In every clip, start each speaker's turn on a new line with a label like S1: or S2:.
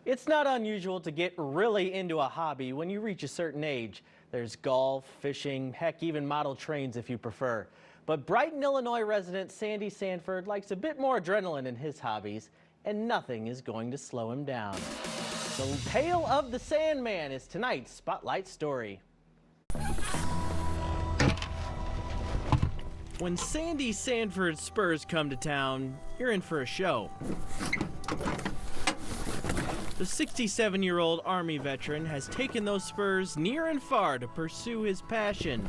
S1: It's not unusual to get really into a hobby when you reach a certain age. There's golf, fishing, heck, even model trains if you prefer. But Brighton, Illinois resident Sandy Sandford likes a bit more adrenaline in his hobbies, and nothing is going to slow him down. The Tale of the Sandman is tonight's Spotlight story. When Sandy Sandford's Spurs come to town, you're in for a show. The 67-year-old Army veteran has taken those Spurs near and far to pursue his passion.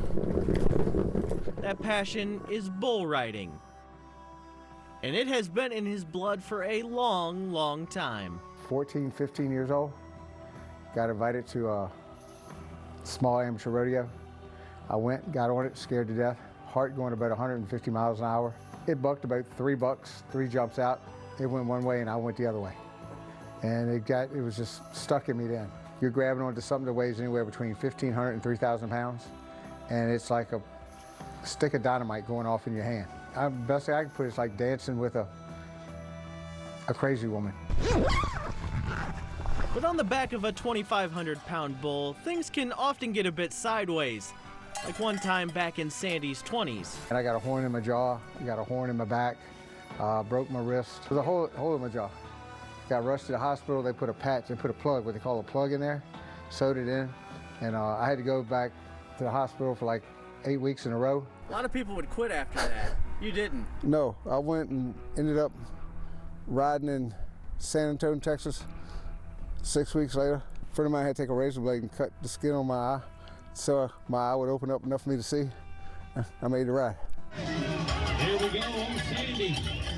S1: That passion is bull riding. And it has been in his blood for a long, long time.
S2: 14, 15 years old, got invited to a small amateur rodeo. I went, got on it, scared to death. Heart going about 150 miles an hour. It bucked about 3 bucks, 3 jumps out. It went one way and I went the other way. And it was just stuck in me then. You're grabbing onto something that weighs anywhere between 1,500 and 3,000 pounds, and it's like a stick of dynamite going off in your hand. The best thing I can put it is like dancing with a crazy woman.
S1: But on the back of a 2,500-pound bull, things can often get a bit sideways. Like one time back in Sandy's 20s.
S2: And I got a horn in my jaw, I got a horn in my back, broke my wrist. There's a hole in my jaw. Got rushed to the hospital, they put a patch, they put a plug, what they call a plug in there, sewed it in, and I had to go back to the hospital for like 8 weeks in a row.
S1: A lot of people would quit after that. You didn't?
S2: No, I went and ended up riding in San Antonio, Texas. 6 weeks later, a friend of mine had to take a razor blade and cut the skin on my eye, so my eye would open up enough for me to see. I made the ride.
S3: Here we go, Sandy.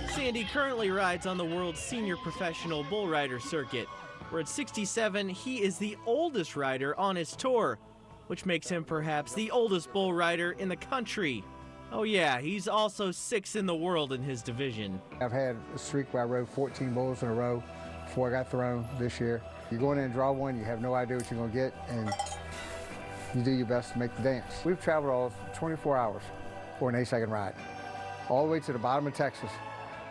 S1: Sandy currently rides on the world's senior professional bull rider circuit, where at 67, he is the oldest rider on his tour, which makes him perhaps the oldest bull rider in the country. Oh yeah, he's also 6th in the world in his division.
S2: I've had a streak where I rode 14 bulls in a row before I got thrown this year. You go in and draw one, you have no idea what you're gonna get, and you do your best to make the dance. We've traveled all 24 hours for an 8-second ride, all the way to the bottom of Texas,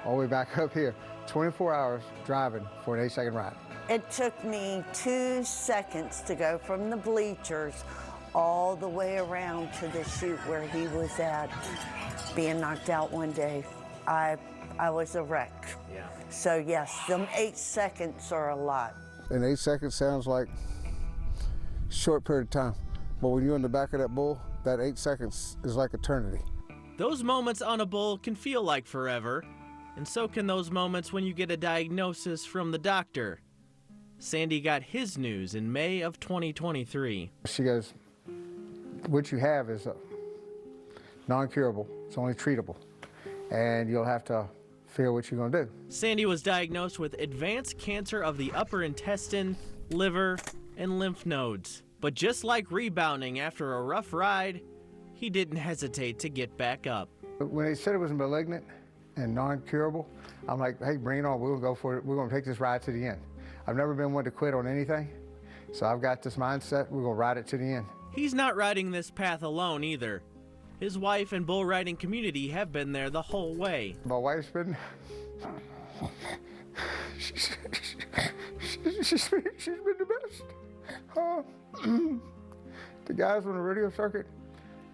S2: all the way back up here, 24 hours driving for an 8-second ride.
S4: It took me 2 seconds to go from the bleachers all the way around to the chute where he was at, being knocked out one day. I was a wreck.
S1: Yeah.
S4: So yes, them 8 seconds are a lot.
S2: And 8 seconds sounds like a short period of time, but when you're in the back of that bull, that 8 seconds is like eternity.
S1: Those moments on a bull can feel like forever, and so can those moments when you get a diagnosis from the doctor. Sandy got his news in May of 2023.
S2: She goes, what you have is non-curable, it's only treatable, and you'll have to figure what you're gonna do.
S1: Sandy was diagnosed with advanced cancer of the upper intestine, liver, and lymph nodes. But just like rebounding after a rough ride, he didn't hesitate to get back up.
S2: When they said it was malignant and non-curable, I'm like, hey, bring it on, we'll go for it. We're gonna take this ride to the end. I've never been one to quit on anything, so I've got this mindset, we're gonna ride it to the end.
S1: He's not riding this path alone either. His wife and bull riding community have been there the whole way.
S2: My wife's been, she's been the best. The guys on the rodeo circuit,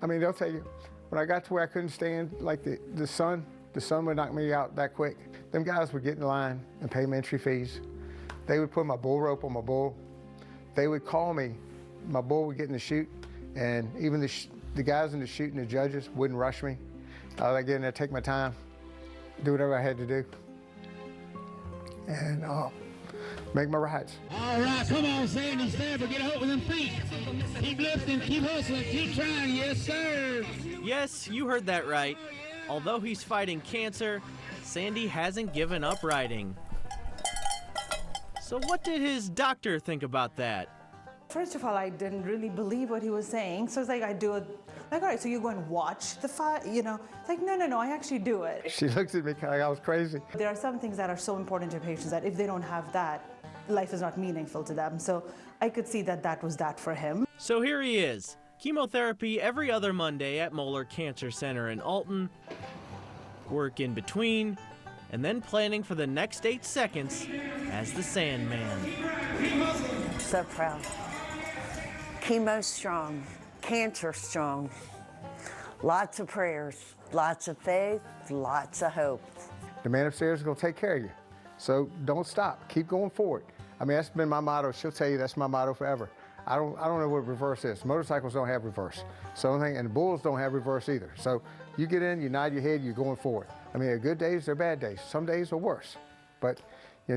S2: I mean, they'll tell you, when I got to where I couldn't stand, like the sun would knock me out that quick. Them guys would get in line and pay me entry fees. They would put my bull rope on my bull. They would call me. My bull would get in the chute, and even the guys in the chute and the judges wouldn't rush me. I would get in there, take my time, do whatever I had to do, and make my rides.
S3: All right, come on, Sandy Sandford, get a hold with them feet. Keep lifting, keep hustling, keep trying, yes, sir.
S1: Yes, you heard that right. Although he's fighting cancer, Sandy hasn't given up riding. So what did his doctor think about that?
S5: First of all, I didn't really believe what he was saying. So it's like, I do it, like, all right, so you go and watch the fight, you know? It's like, no, I actually do it.
S2: She looked at me kind of like I was crazy.
S5: There are some things that are so important to patients that if they don't have that, life is not meaningful to them. So I could see that that was that for him.
S1: So here he is, chemotherapy every other Monday at Moeller Cancer Center in Alton, work in between, and then planning for the next 8 seconds as the Sandman.
S4: So proud. Chemo strong, cancer strong. Lots of prayers, lots of faith, lots of hope.
S2: The man upstairs is going to take care of you. So don't stop. Keep going forward. I mean, that's been my motto. She'll tell you that's my motto forever. I don't know what reverse is. Motorcycles don't have reverse. So and the bulls don't have reverse either. So you get in, you nod your head, you're going forward. I mean, there are good days, there are bad days. Some days are worse. But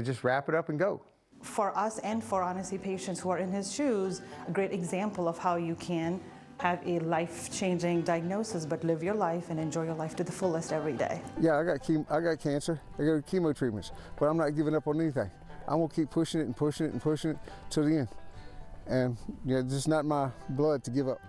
S2: just wrap it up and go.
S5: For us and for honestly patients who are in his shoes, a great example of how you can have a life-changing diagnosis, but live your life and enjoy your life to the fullest every day.
S2: Yeah, I got cancer. I got chemo treatments, but I'm not giving up on anything. I'm gonna keep pushing it and pushing it and pushing it till the end. And it's just not my blood to give up.